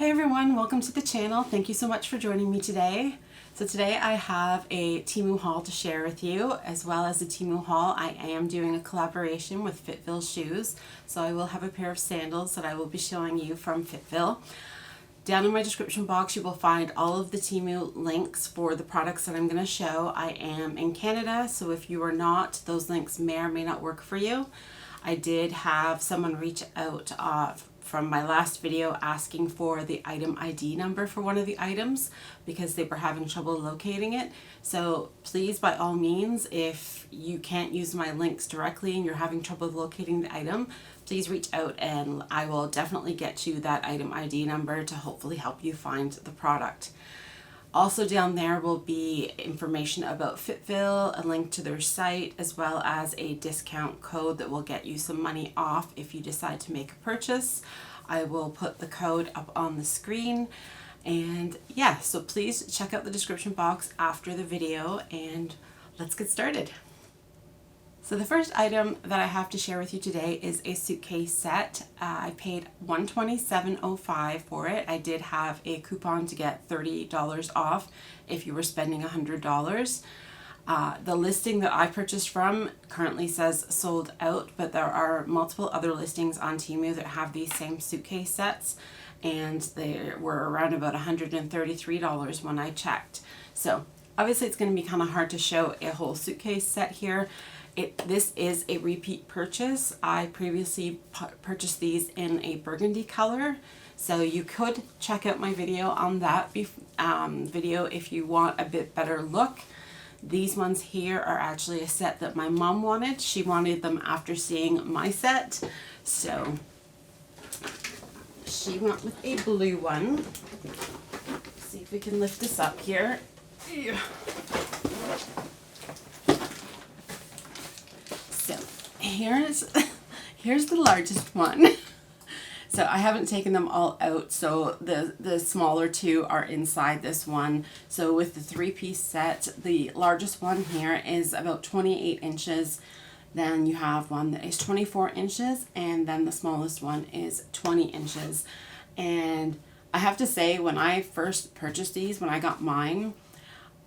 Hey everyone, welcome to the channel. Thank you so much for joining me today. So today I have a Temu haul to share with you. As well as a Temu haul, I am doing a collaboration with FitVille shoes. So I will have a pair of sandals that I will be showing you from FitVille. Down in my description box you will find all of the Temu links for the products that I'm going to show. I am in Canada, so if you are not, those links may or may not work for you. I did have someone reach out from my last video asking for the item ID number for one of the items because they were having trouble locating it. So please, by all means, if you can't use my links directly and you're having trouble locating the item, please reach out and I will definitely get you that item ID number to hopefully help you find the product. Also down there will be information about FitVille, a link to their site, as well as a discount code that will get you some money off if you decide to make a purchase. I will put the code up on the screen. And yeah, so please check out the description box after the video and let's get started. So the first item that I have to share with you today is a suitcase set. I paid $127.05 for it. I did have a coupon to get $30 off if you were spending $100. The listing that I purchased from currently says sold out, but there are multiple other listings on Temu that have these same suitcase sets, and they were around about $133 when I checked. So obviously it's going to be kind of hard to show a whole suitcase set here. This is a repeat purchase. I previously purchased these in a burgundy color, so you could check out my video on that video if you want a bit better look. These ones here are actually a set that my mom wanted. She wanted them after seeing my set, so she went with a blue one. Let's see if we can lift this up here. So here's the largest one. So I haven't taken them all out, so the smaller two are inside this one. So with the three-piece set, the largest one here is about 28 inches. Then you have one that is 24 inches, and then the smallest one is 20 inches. And I have to say, when I first purchased these, when I got mine,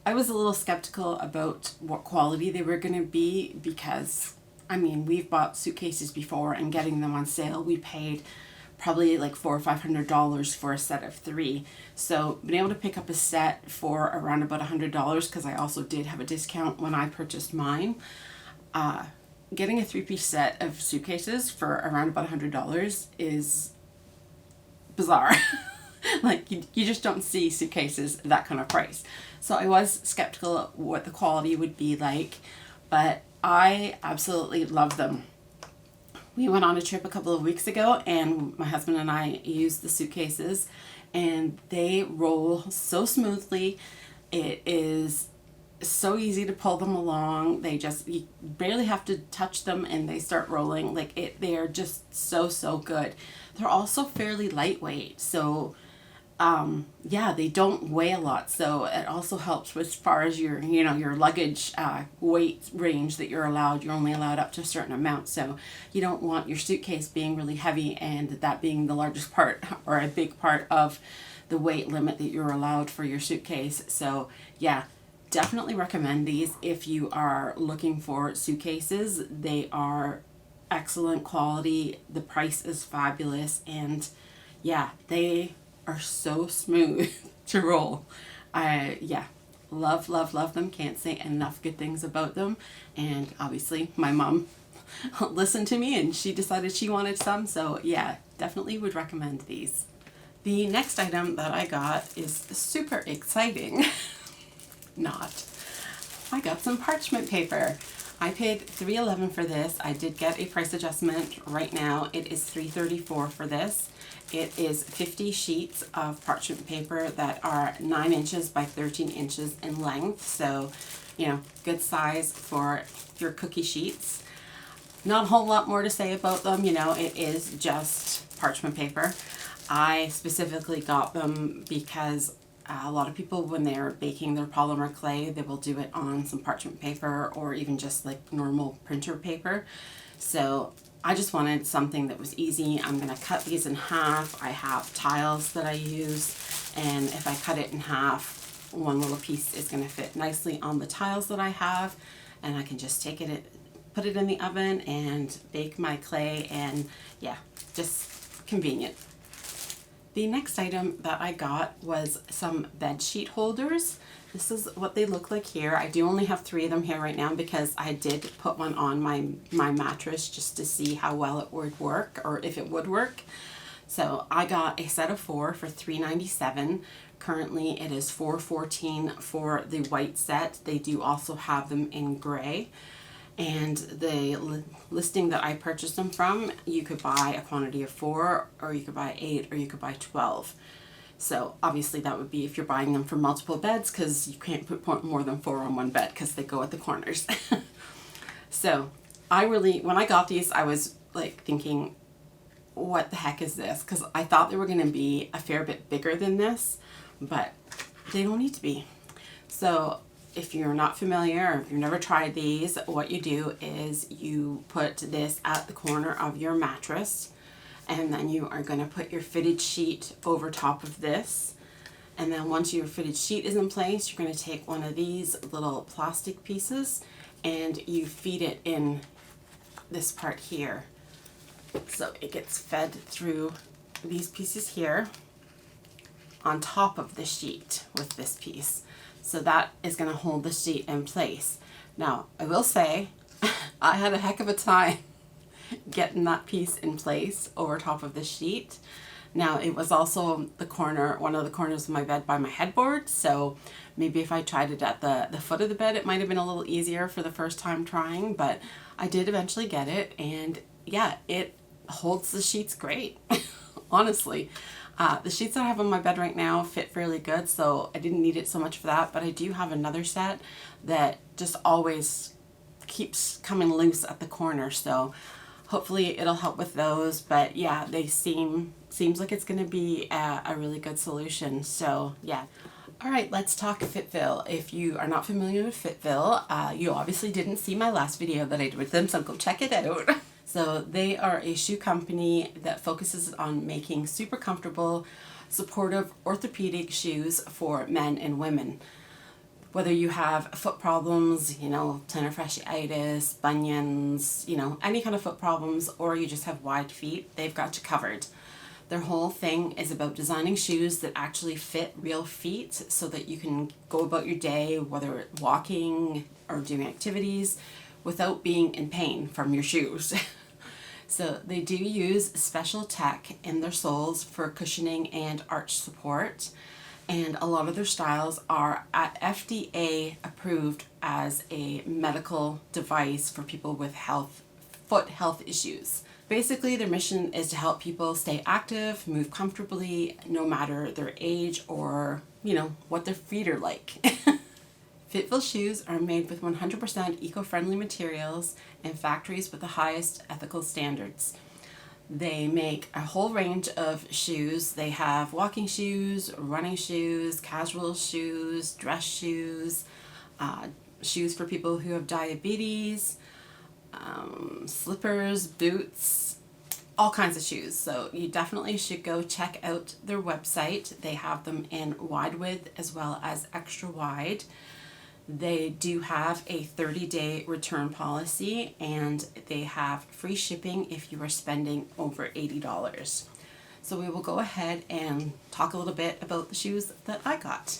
I was a little skeptical about what quality they were going to be because, I mean, we've bought suitcases before and getting them on sale, we paid probably like $400 or $500 for a set of 3. So being able to pick up a set for around about $100, because I also did have a discount when I purchased mine, getting a 3-piece set of suitcases for around about $100 is bizarre. Like you just don't see suitcases that kind of price. So I was skeptical of what the quality would be like, but I absolutely love them. We went on a trip a couple of weeks ago and my husband and I used the suitcases and they roll so smoothly. It is so easy to pull them along. You barely have to touch them and they start rolling. They are just so good. They're also fairly lightweight, so yeah, they don't weigh a lot, so it also helps with as far as your your luggage weight range that you're allowed. You're only allowed up to a certain amount, so you don't want your suitcase being really heavy and that being the largest part or a big part of the weight limit that you're allowed for your suitcase. So yeah, definitely recommend these if you are looking for suitcases. They are excellent quality, the price is fabulous, and yeah, they are so smooth to roll. Yeah, love them. Can't say enough good things about them. And obviously my mom listened to me and she decided she wanted some, so yeah, definitely would recommend these. The next item that I got is super exciting. Not. I got some parchment paper. I paid $3.11 for this. I did get a price adjustment right now. It is $3.34 for this. It is 50 sheets of parchment paper that are 9 inches by 13 inches in length. So, good size for your cookie sheets. Not a whole lot more to say about them. It is just parchment paper. I specifically got them because a lot of people, when they're baking their polymer clay, they will do it on some parchment paper or even just like normal printer paper. So I just wanted something that was easy. I'm going to cut these in half. I have tiles that I use, and if I cut it in half, one little piece is going to fit nicely on the tiles that I have, and I can just take it, put it in the oven and bake my clay, and yeah, just convenient. The next item that I got was some bed sheet holders. This is what they look like here. I do only have 3 of them here right now because I did put one on my mattress just to see how well it would work, or if it would work. So I got a set of 4 for $3.97. Currently it is $4.14 for the white set. They do also have them in gray. And the listing that I purchased them from, you could buy a quantity of 4, or you could buy 8, or you could buy 12. So obviously that would be if you're buying them for multiple beds, because you can't put more than 4 on one bed because they go at the corners. So when I got these, I was like thinking, what the heck is this? Because I thought they were going to be a fair bit bigger than this, but they don't need to be. So if you're not familiar, or if you've never tried these, what you do is you put this at the corner of your mattress, and then you are going to put your fitted sheet over top of this. And then once your fitted sheet is in place, you're going to take one of these little plastic pieces and you feed it in this part here. So it gets fed through these pieces here on top of the sheet with this piece. So that is going to hold the sheet in place. Now, I will say, I had a heck of a time getting that piece in place over top of the sheet. Now, it was also the corner, one of the corners of my bed by my headboard, so maybe if I tried it at the foot of the bed, it might have been a little easier for the first time trying, but I did eventually get it, and yeah, it holds the sheets great, honestly. The sheets that I have on my bed right now fit fairly good, so I didn't need it so much for that, but I do have another set that just always keeps coming loose at the corner, so hopefully it'll help with those. But yeah, they seems like it's going to be a really good solution. So yeah. All right, let's talk FitVille. If you are not familiar with FitVille, you obviously didn't see my last video that I did with them, so go check it out. So they are a shoe company that focuses on making super comfortable, supportive orthopedic shoes for men and women. Whether you have foot problems, plantar fasciitis, bunions, any kind of foot problems, or you just have wide feet, they've got you covered. Their whole thing is about designing shoes that actually fit real feet so that you can go about your day, whether it's walking or doing activities, without being in pain from your shoes. So they do use special tech in their soles for cushioning and arch support. And a lot of their styles are at FDA approved as a medical device for people with foot health issues. Basically, their mission is to help people stay active, move comfortably, no matter their age or, what their feet are like. FitVille shoes are made with 100% eco-friendly materials and factories with the highest ethical standards. They make a whole range of shoes. They have walking shoes, running shoes, casual shoes, dress shoes, shoes for people who have diabetes, slippers, boots, all kinds of shoes. So you definitely should go check out their website. They have them in wide width as well as extra wide. They do have a 30-day return policy, and they have free shipping if you are spending over $80. So we will go ahead and talk a little bit about the shoes that I got.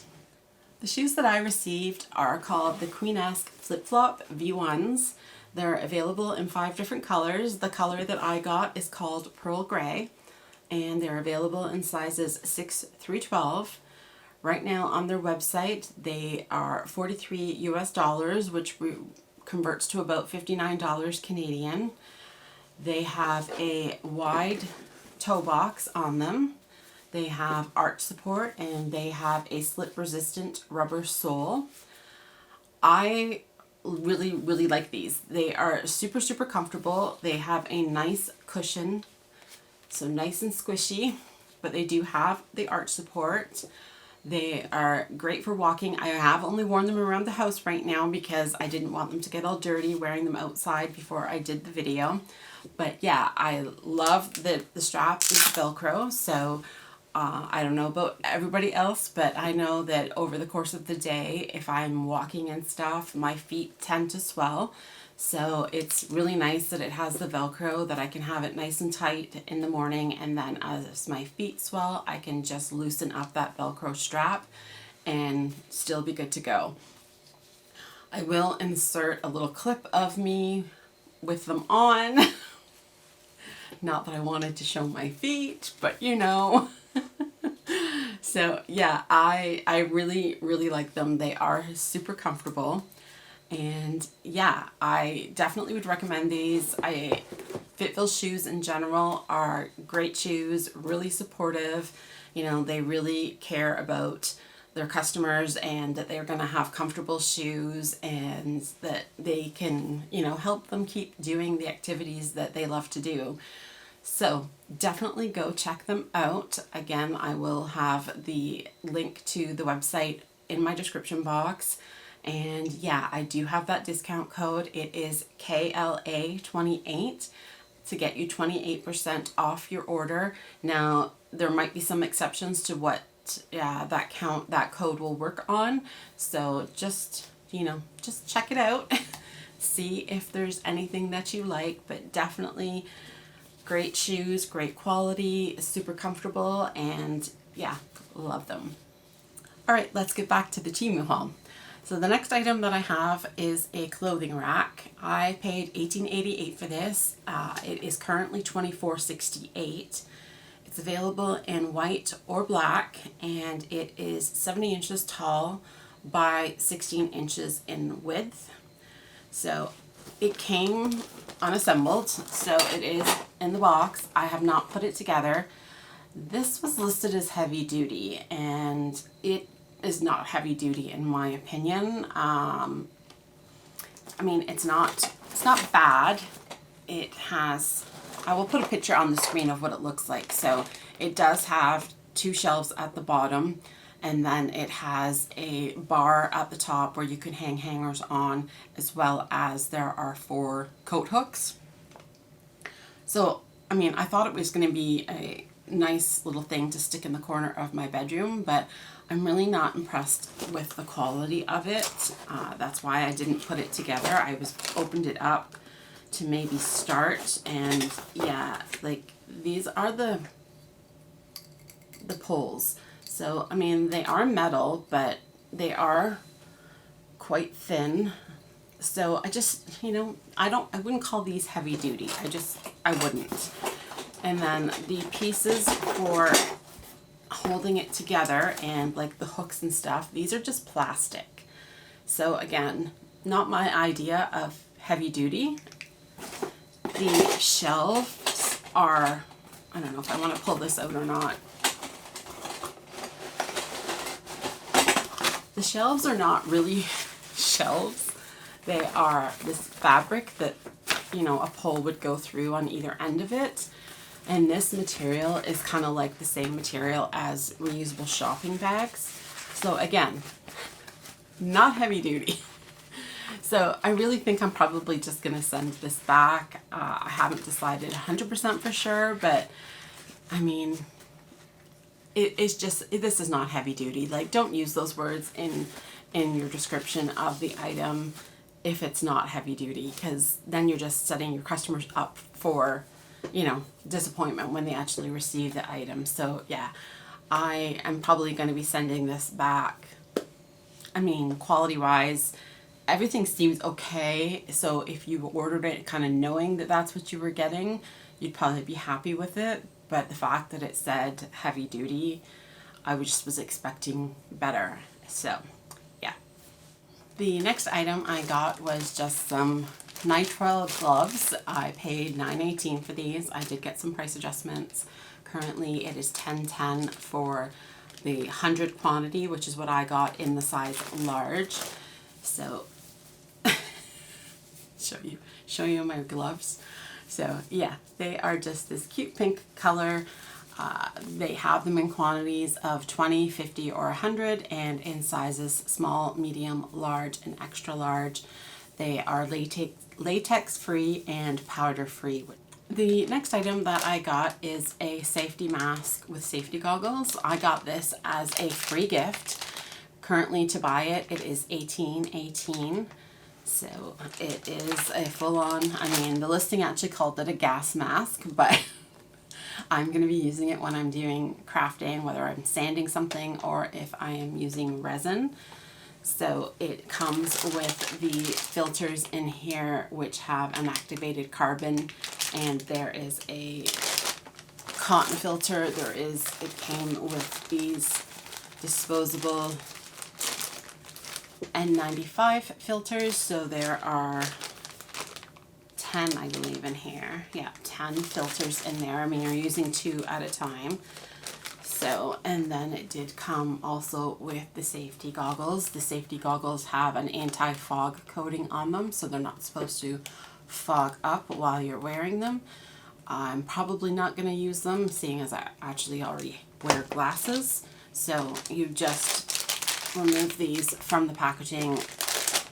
The shoes that I received are called the Queen-esque Flip-Flop V1s. They're available in 5 different colors. The color that I got is called Pearl Gray, and they're available in sizes 6 through 12. Right now on their website, they are $43 US, which converts to about $59 Canadian. They have a wide toe box on them. They have arch support, and they have a slip-resistant rubber sole. I really, really like these. They are super, super comfortable. They have a nice cushion, so nice and squishy, but they do have the arch support. They are great for walking. I have only worn them around the house right now because I didn't want them to get all dirty wearing them outside before I did the video. But yeah, I love the strap is Velcro, so I don't know about everybody else, but I know that over the course of the day, if I'm walking and stuff, my feet tend to swell. So it's really nice that it has the Velcro, that I can have it nice and tight in the morning, and then as my feet swell, I can just loosen up that Velcro strap and still be good to go. I will insert a little clip of me with them on. Not that I wanted to show my feet, but you know. So yeah, I really, really like them. They are super comfortable. And yeah, I definitely would recommend these. FitVille shoes in general are great shoes, really supportive. You know, they really care about their customers and that they're going to have comfortable shoes and that they can, you know, help them keep doing the activities that they love to do. So definitely go check them out. Again, I will have the link to the website in my description box. And yeah, I do have that discount code. It is KLA28 to get you 28% off your order. Now, there might be some exceptions to what that code will work on. So just, you know, just check it out. See if there's anything that you like, but definitely great shoes, great quality, super comfortable, and yeah, love them. All right, let's get back to the Temu haul. So the next item that I have is a clothing rack. I paid $18.88 for this. It is currently $24.68. It's available in white or black, and it is 70 inches tall by 16 inches in width. So it came unassembled, so it is in the box. I have not put it together. This was listed as heavy duty, and it is not heavy duty in my opinion. I mean, it's not bad. It has, I will put a picture on the screen of what it looks like. So it does have 2 shelves at the bottom, and then it has a bar at the top where you can hang hangers on, as well as there are 4 coat hooks. So, I mean, I thought it was going to be a nice little thing to stick in the corner of my bedroom, but I'm really not impressed with the quality of it. That's why I didn't put it together. I opened it up to maybe start, and yeah, like these are the poles. So, I mean, they are metal, but they are quite thin. So I just, you know, I wouldn't call these heavy duty. I wouldn't. And then the pieces for holding it together and like the hooks and stuff, these are just plastic. So again, not my idea of heavy duty. The shelves are, I don't know if I want to pull this out or not. The shelves are not really shelves. They are this fabric that, you know, a pole would go through on either end of it. And this material is kind of like the same material as reusable shopping bags. So again, not heavy duty. So I really think I'm probably just going to send this back. I haven't decided 100% for sure, but I mean, it's just, this is not heavy duty. Like, don't use those words in your description of the item if it's not heavy duty, because then you're just setting your customers up for, you know, disappointment when they actually receive the item. So yeah, I am probably going to be sending this back. I mean, quality wise, everything seems okay. So if you ordered it kind of knowing that that's what you were getting, you'd probably be happy with it. But the fact that it said heavy duty, I was expecting better. So yeah. The next item I got was just some nitrile gloves. I paid $9.18 for these. I did get some price adjustments. Currently it is $10.10 for the 100 quantity, which is what I got in the size large. So show you my gloves. So yeah, they are just this cute pink color. They have them in quantities of 20, 50, or 100, and in sizes small, medium, large, and extra large. They are latex free and powder free. The next item that I got is a safety mask with safety goggles. I got this as a free gift. Currently to buy it, it is $18.18. So it is a full-on, I mean, the listing actually called it a gas mask, but I'm going to be using it when I'm doing crafting, whether I'm sanding something or if I am using resin. So it comes with the filters in here, which have an activated carbon, and there is a cotton filter. It came with these disposable N95 filters, so there are 10, I believe, in here. Yeah, 10 filters in there. I mean, you're using 2 at a time. So, and then it did come also with the safety goggles. The safety goggles have an anti-fog coating on them, so they're not supposed to fog up while you're wearing them. I'm probably not going to use them, seeing as I actually already wear glasses. So you just remove these from the packaging.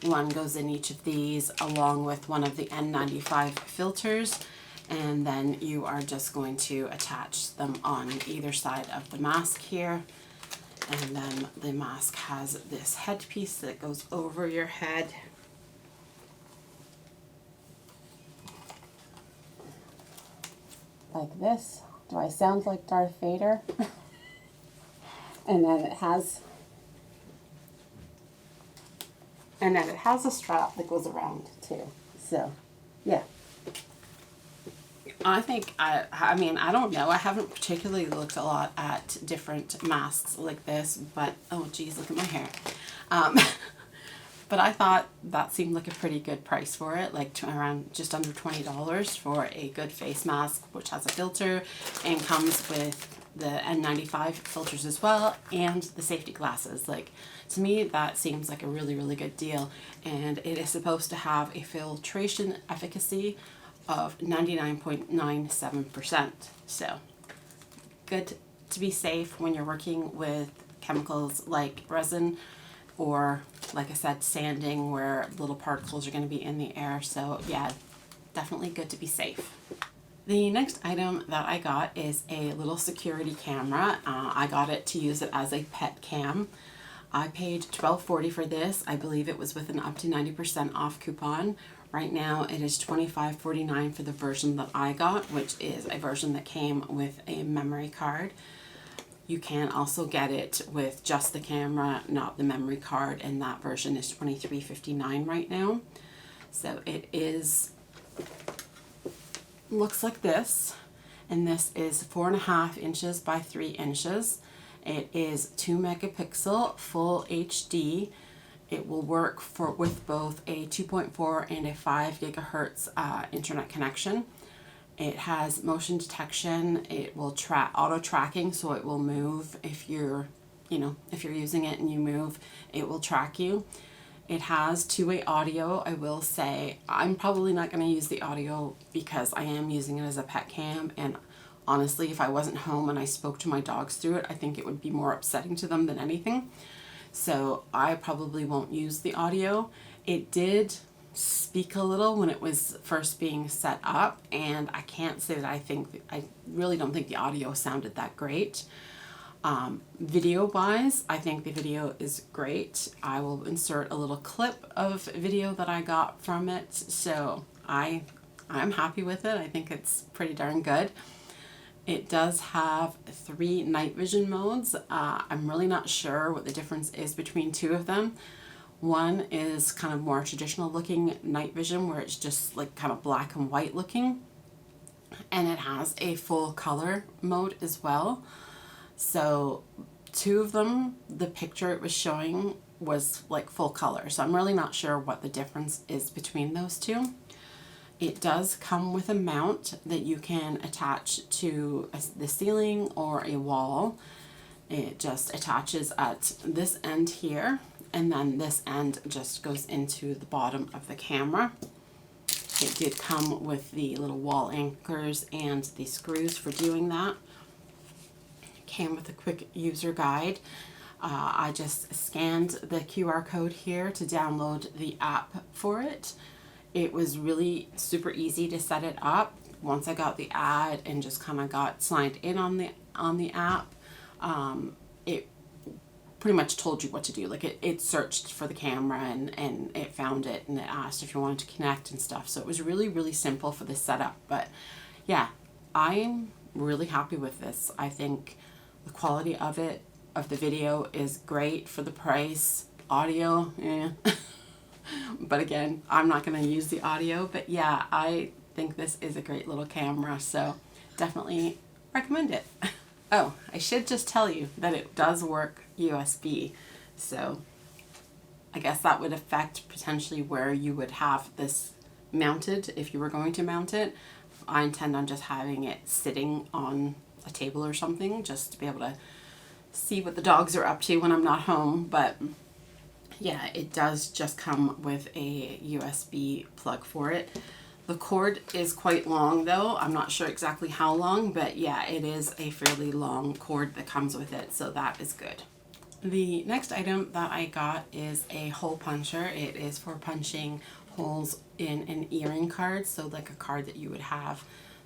One goes in each of these along with one of the N95 filters, and then you are just going to attach them on either side of the mask here. And then the mask has this headpiece that goes over your head. Like this. Do I sound like Darth Vader? And then it has a strap that goes around too. So, yeah. I think, I mean, I don't know. I haven't particularly looked a lot at different masks like this, but, oh geez, look at my hair. But I thought that seemed like a pretty good price for it, like around just under $20 for a good face mask, which has a filter and comes with the N95 filters as well, and the safety glasses. Like, to me, that seems like a really, really good deal. And it is supposed to have a filtration efficacy of 99.97%. So, good to be safe when you're working with chemicals like resin, or, like I said, sanding, where little particles are going to be in the air. So, yeah, definitely good to be safe. The next item that I got is a little security camera. I got it to use it as a pet cam. I paid $12.40 for this. I believe it was with an up to 90% off coupon. Right now it is $25.49 for the version that I got, which is a version that came with a memory card. You can also get it with just the camera, not the memory card, and that version is $23.59 right now. So it looks like this, and this is 4.5 inches by 3 inches. It is 2 megapixel full HD. It will work with both a 2.4 and a 5 gigahertz internet connection. It has motion detection. It will auto tracking, so it will move if you're using it and you move, it will track you. It has two-way audio. I will say I'm probably not going to use the audio because I am using it as a pet cam, and honestly, if I wasn't home and I spoke to my dogs through it, I think it would be more upsetting to them than anything. So I probably won't use the audio. It did speak a little when it was first being set up, and I can't say that I really don't think the audio sounded that great. Video wise, I think the video is great. I will insert a little clip of video that I got from it, so I'm happy with it. I think it's pretty darn good. It does have 3 night vision modes. I'm really not sure what the difference is between 2 of them. One is kind of more traditional looking night vision, where it's just like kind of black and white looking, and it has a full color mode as well. So 2 of them, the picture it was showing was like full color, so I'm really not sure what the difference is between those 2. It does come with a mount that you can attach to the ceiling or a wall. It just attaches at this end here, and then this end just goes into the bottom of the camera. It did come with the little wall anchors and the screws for doing that. came with a quick user guide. I just scanned the QR code here to download the app for it. It was really super easy to set it up. Once I got the ad and just kind of got signed in on the app, it pretty much told you what to do. Like it searched for the camera and it found it, and it asked if you wanted to connect and stuff. So it was really, really simple for the setup. But yeah, I'm really happy with this. I think the quality of the video is great for the price. Audio, yeah. But again, I'm not going to use the audio. But yeah, I think this is a great little camera. So definitely recommend it. Oh, I should just tell you that it does work USB. So I guess that would affect potentially where you would have this mounted if you were going to mount it. I intend on just having it sitting on a table or something, just to be able to see what the dogs are up to when I'm not home. But yeah, it does just come with a USB plug for it. The cord is quite long though. I'm not sure exactly how long, but yeah, it is a fairly long cord that comes with it, so that is good. The next item that I got is a hole puncher. It is for punching holes in an earring card, so like a card that you would have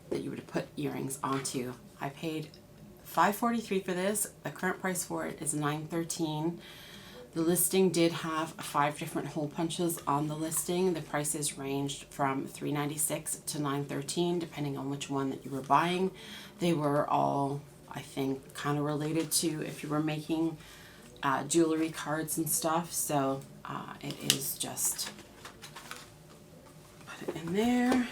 that you would put earrings onto. I paid $5.43 for this. The current price for it is $9.13. The listing did have 5 different hole punches on the listing. The prices ranged from $3.96 to $9.13 depending on which one that you were buying. They were all, I think, kind of related to if you were making jewelry cards and stuff. So it is just, put it in there.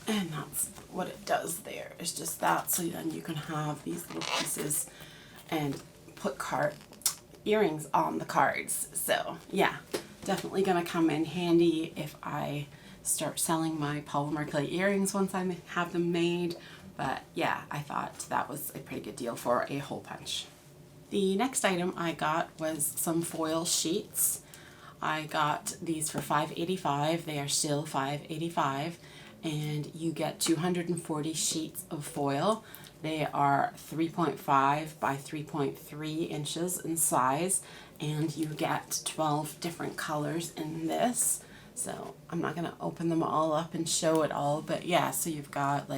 And that's what it does there. It's just that, so then you can have these little pieces and put earrings on the cards. So yeah, definitely gonna come in handy if I start selling my polymer clay earrings once I have them made. But yeah, I thought that was a pretty good deal for a hole punch. The next item I got was some foil sheets. I got these for $5.85. They are still $5.85. And you get 240 sheets of foil. They are 3.5 by 3.3 inches in size, and you get 12 different colors in this. So I'm not gonna open them all up and show it all, but yeah, so you've got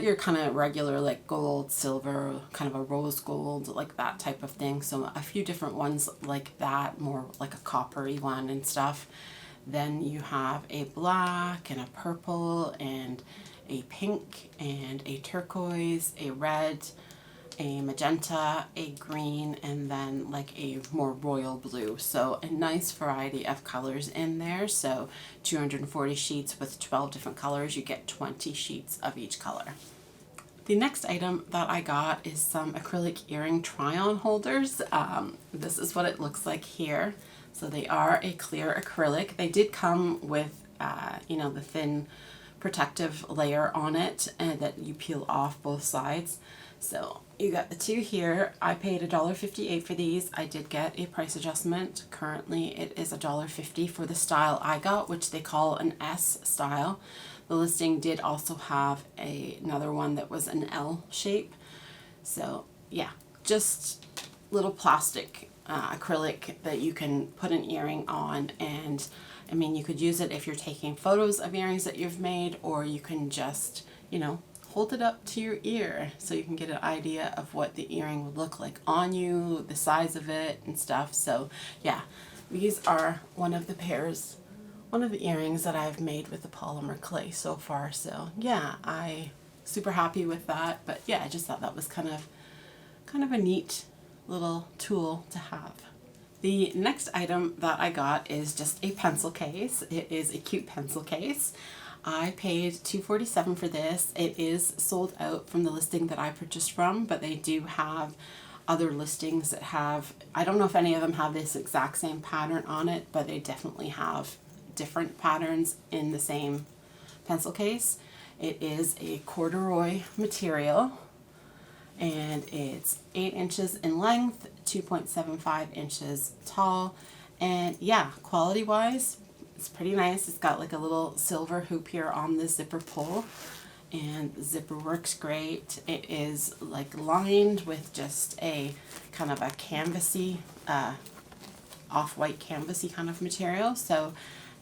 your kind of regular like gold, silver, kind of a rose gold, like that type of thing. So a few different ones like that, more like a coppery one and stuff. Then you have a black and a purple and a pink and a turquoise, a red, a magenta, a green, and then like a more royal blue. So a nice variety of colors in there. So 240 sheets with 12 different colors. You get 20 sheets of each color. The next item that I got is some acrylic earring try-on holders. This is what it looks like here. So they are a clear acrylic. They did come with, the thin protective layer on it and that you peel off both sides. So you got the two here. I paid $1.58 for these. I did get a price adjustment. Currently it is $1.50 for the style I got, which they call an S style. The listing did also have another one that was an L shape. So yeah, just little plastic acrylic that you can put an earring on. And I mean, you could use it if you're taking photos of earrings that you've made, or you can just, hold it up to your ear so you can get an idea of what the earring would look like on you, the size of it and stuff. So yeah, these are one of the earrings that I've made with the polymer clay so far. So yeah, I super happy with that. But yeah, I just thought that was kind of a neat little tool to have. The next item that I got is just a pencil case. It is a cute pencil case. I paid $2.47 for this. It is sold out from the listing that I purchased from, but they do have other listings that have, I don't know if any of them have this exact same pattern on it, but they definitely have different patterns in the same pencil case. It is a corduroy material, and it's 8 inches in length, 2.75 inches tall, and yeah, quality wise, It's pretty nice. It's got like a little silver hoop here on the zipper pull, and the zipper works great. It is like lined with just a kind of a canvasy, off-white canvasy kind of material. So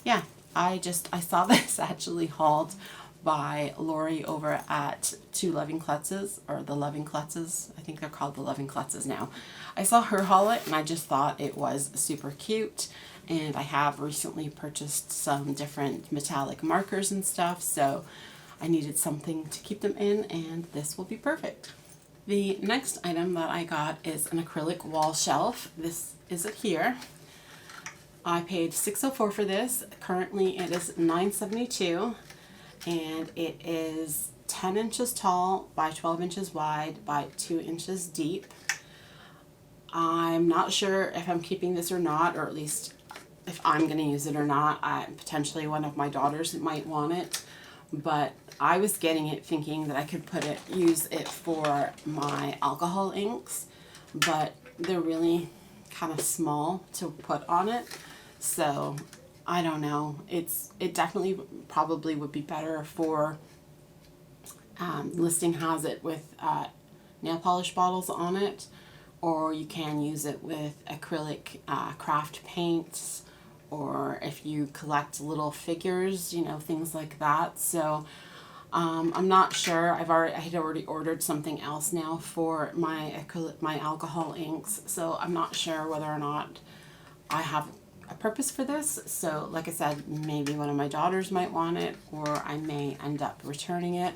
yeah, I saw this actually hauled by Lori over at Two Loving Klutzes, or the Loving Klutzes. I think they're called the Loving Klutzes now. I saw her haul it and I just thought it was super cute. And I have recently purchased some different metallic markers and stuff, so I needed something to keep them in, and this will be perfect. The next item that I got is an acrylic wall shelf. This is it here. I paid $6.04 for this. Currently it is $9.72, and it is 10 inches tall by 12 inches wide by 2 inches deep. I'm not sure if I'm keeping this or not, or at least if I'm going to use it or not. Potentially one of my daughters might want it, but I was getting it thinking that I could use it for my alcohol inks, but they're really kind of small to put on it. So I don't know. It definitely probably would be better for, listing has it with nail polish bottles on it, or you can use it with acrylic craft paints, or if you collect little figures, you know, things like that. So I'm not sure. I had already ordered something else now for my alcohol inks, so I'm not sure whether or not I have a purpose for this. So like I said, maybe one of my daughters might want it, or I may end up returning it.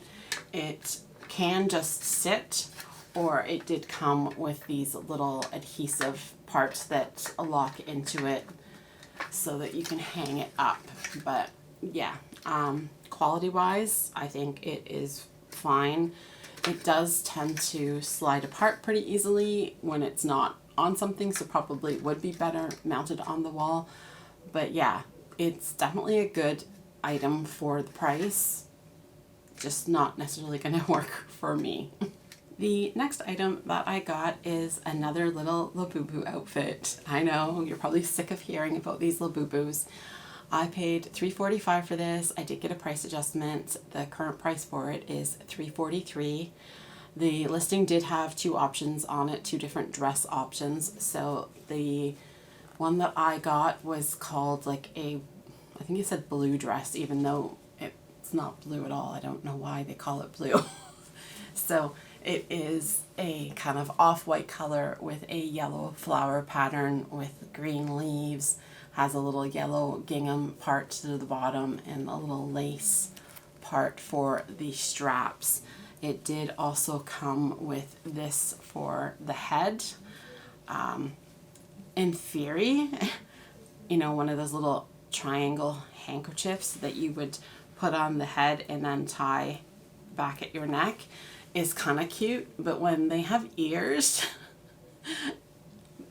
It can just sit, or it did come with these little adhesive parts that lock into it so that you can hang it up. But yeah, quality wise, I think it is fine. It does tend to slide apart pretty easily when it's not on something, so probably would be better mounted on the wall. But yeah, it's definitely a good item for the price, just not necessarily going to work for me. The next item that I got is another little Labubu outfit. I know you're probably sick of hearing about these Labubus. I paid $3.45 for this. I did get a price adjustment. The current price for it is $3.43. The listing did have two options on it, two different dress options. So the one that I got was called like I think it said blue dress, even though it's not blue at all. I don't know why they call it blue. So it is a kind of off-white color with a yellow flower pattern with green leaves, has a little yellow gingham part to the bottom and a little lace part for the straps. It did also come with this for the head. In theory, you know, one of those little triangle handkerchiefs that you would put on the head and then tie back at your neck is kind of cute, but when they have ears,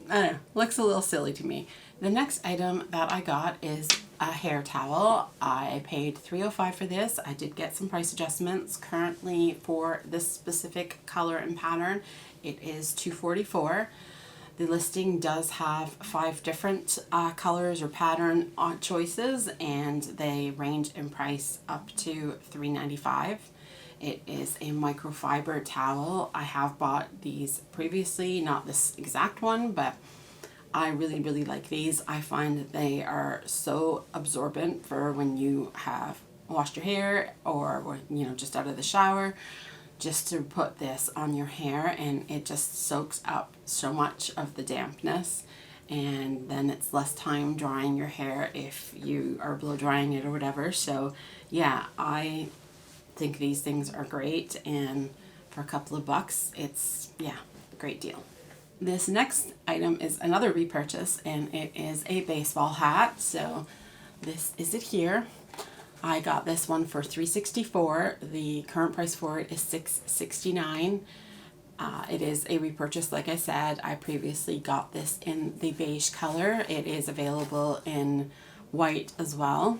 I don't know, looks a little silly to me. The next item that I got is a hair towel. I paid $3.05 for this. I did get some price adjustments. Currently for this specific color and pattern, it is $2.44. The listing does have 5 different colors or pattern choices, and they range in price up to $3.95. It is a microfiber towel. I have bought these previously, not this exact one, but I really, really like these. I find that they are so absorbent for when you have washed your hair, or, you know, just out of the shower, just to put this on your hair, and it just soaks up so much of the dampness, and then it's less time drying your hair if you are blow drying it or whatever. So yeah, I think these things are great, and for a couple of bucks, it's, yeah, a great deal. This next item is another repurchase, and it is a baseball hat. So this is it here. I got this one for $3.64. The current price for it is $6.69. It is a repurchase, like I said. I previously got this in the beige color. It is available in white as well.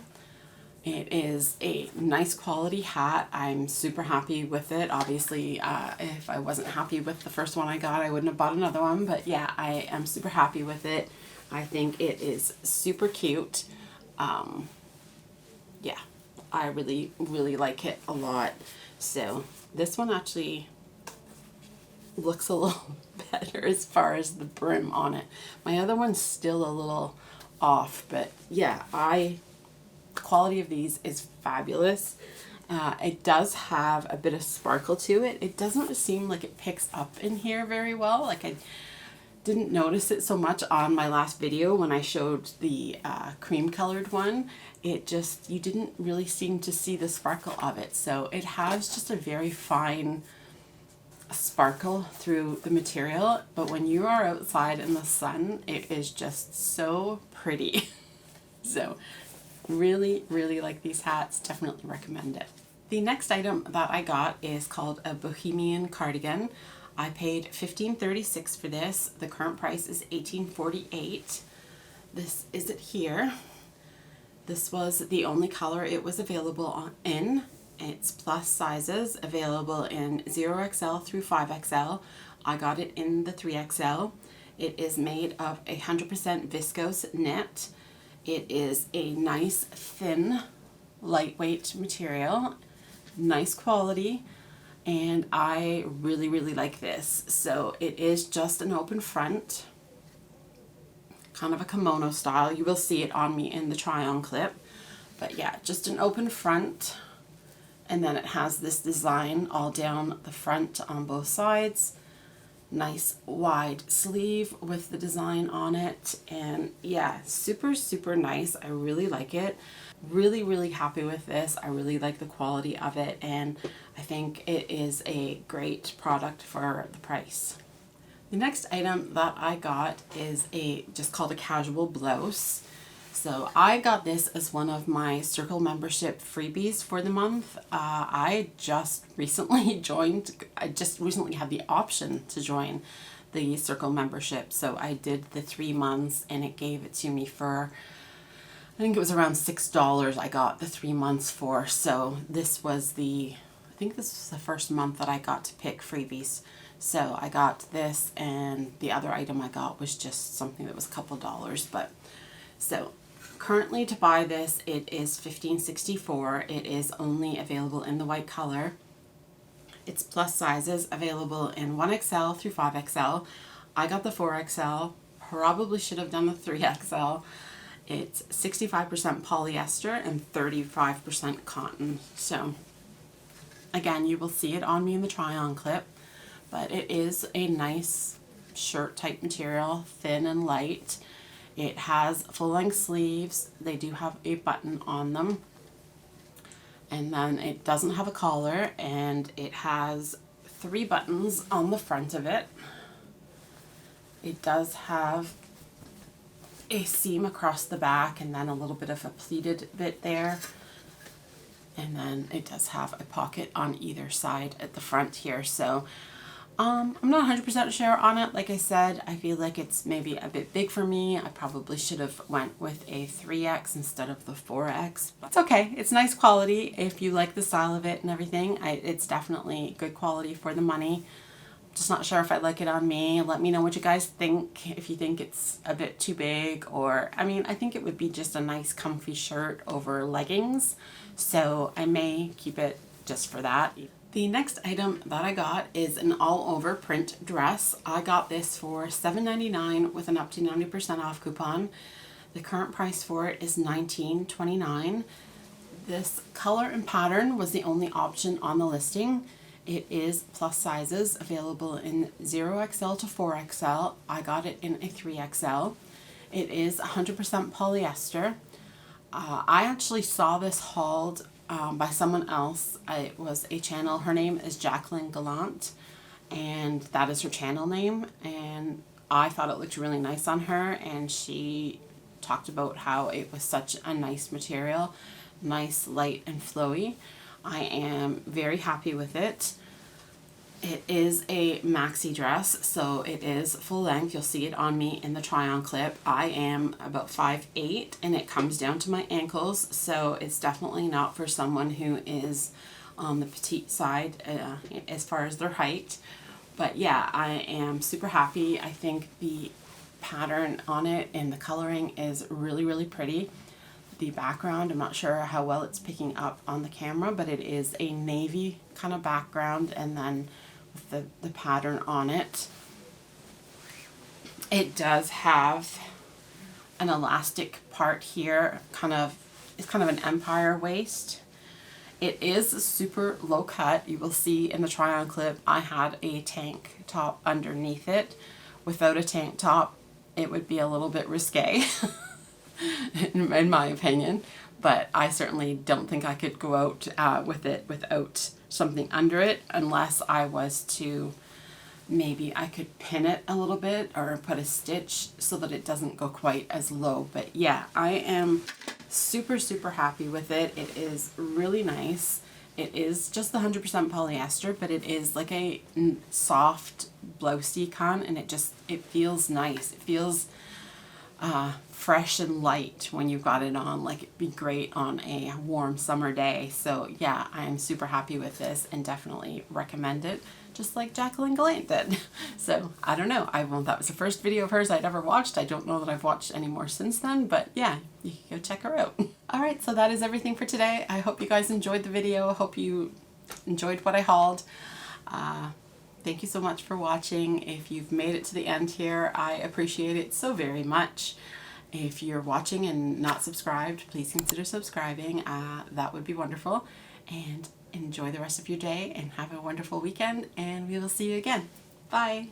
It is a nice quality hat. I'm super happy with it. Obviously, if I wasn't happy with the first one I got, I wouldn't have bought another one. But yeah, I am super happy with it. I think it is super cute. Yeah, I really, really like it a lot. So this one actually looks a little better as far as the brim on it. My other one's still a little off, but yeah, the quality of these is fabulous. It does have a bit of sparkle to it. It doesn't seem like it picks up in here very well. Like, I didn't notice it so much on my last video when I showed the cream colored one. It just, you didn't really seem to see the sparkle of it. So it has just a very fine sparkle through the material, but when you are outside in the sun, it is just so pretty. So really, really like these hats. Definitely recommend it. The next item that I got is called a Bohemian cardigan. I paid $15.36 for this. The current price is $18.48. This is it here. This was the only color it was available in. It's plus sizes, available in 0XL through 5XL. I got it in the 3XL. It is made of 100% viscose knit. It is a nice, thin, lightweight material, nice quality, and I really, really like this. So it is just an open front, kind of a kimono style. You will see it on me in the try-on clip. But yeah, just an open front, and then it has this design all down the front on both sides. Nice wide sleeve with the design on it, and yeah, super, super nice. I really like it. Really, really happy with this. I really like the quality of it, and I think it is a great product for the price. The next item that I got is just called a casual blouse. So I got this as one of my Circle membership freebies for the month. I just recently had the option to join the Circle membership. So I did the 3 months, and it gave it to me for, I think it was around $6 I got the 3 months for. So this was I think this was the first month that I got to pick freebies. So I got this, and the other item I got was just something that was a couple dollars. But so currently to buy this, it is $15.64. It is only available in the white color. It's plus sizes, available in 1XL through 5XL. I got the 4XL, probably should have done the 3XL. It's 65% polyester and 35% cotton. So again, you will see it on me in the try-on clip, but it is a nice shirt type material, thin and light. It has full-length sleeves. They do have a button on them. And then it doesn't have a collar, and it has 3 buttons on the front of it. It does have a seam across the back, and then a little bit of a pleated bit there. And then it does have a pocket on either side at the front here. So I'm not 100% sure on it. Like I said, I feel like it's maybe a bit big for me. I probably should have went with a 3X instead of the 4X. But it's okay. It's nice quality if you like the style of it and everything. It's definitely good quality for the money. Just not sure if I like it on me. Let me know what you guys think. If you think it's a bit too big, or, I mean, I think it would be just a nice comfy shirt over leggings. So I may keep it just for that. The next item that I got is an all-over print dress. I got this for $7.99 with an up to 90% off coupon. The current price for it is $19.29. This color and pattern was the only option on the listing. It is plus sizes, available in 0XL to 4XL. I got it in a 3XL. It is 100% polyester. I actually saw this hauled by someone else. It was a channel. Her name is Jacqueline Gallant, and that is her channel name. And I thought it looked really nice on her, and she talked about how it was such a nice material, nice, light, and flowy. I am very happy with it. It is a maxi dress, so it is full length. You'll see it on me in the try-on clip. I am about 5'8", and it comes down to my ankles, so it's definitely not for someone who is on the petite side as far as their height. But yeah, I am super happy. I think the pattern on it and the coloring is really, really pretty. the background. I'm not sure how well it's picking up on the camera, but it is a navy kind of background, and then with the pattern on it. It does have an elastic part here, it's kind of an empire waist. It is super low cut. You will see in the try-on clip I had a tank top underneath it. Without a tank top, it would be a little bit risque, in my opinion. But I certainly don't think I could go out with it without something under it, unless I was to, maybe I could pin it a little bit or put a stitch so that it doesn't go quite as low. But yeah, I am super, super happy with it. It is really nice. It is just the 100% polyester, but it is like a soft blousey kind, and it feels nice. It feels fresh and light when you've got it on, like it'd be great on a warm summer day. So yeah, I am super happy with this and definitely recommend it, just like Jacqueline Gallant did. So I don't know, that was the first video of hers I'd ever watched. I don't know that I've watched any more since then, but yeah, you can go check her out. Alright, so that is everything for today. I hope you guys enjoyed the video. I hope you enjoyed what I hauled. Thank you so much for watching. If you've made it to the end here, I appreciate it so very much. If you're watching and not subscribed, please consider subscribing. That would be wonderful. And enjoy the rest of your day and have a wonderful weekend, and we will see you again. Bye.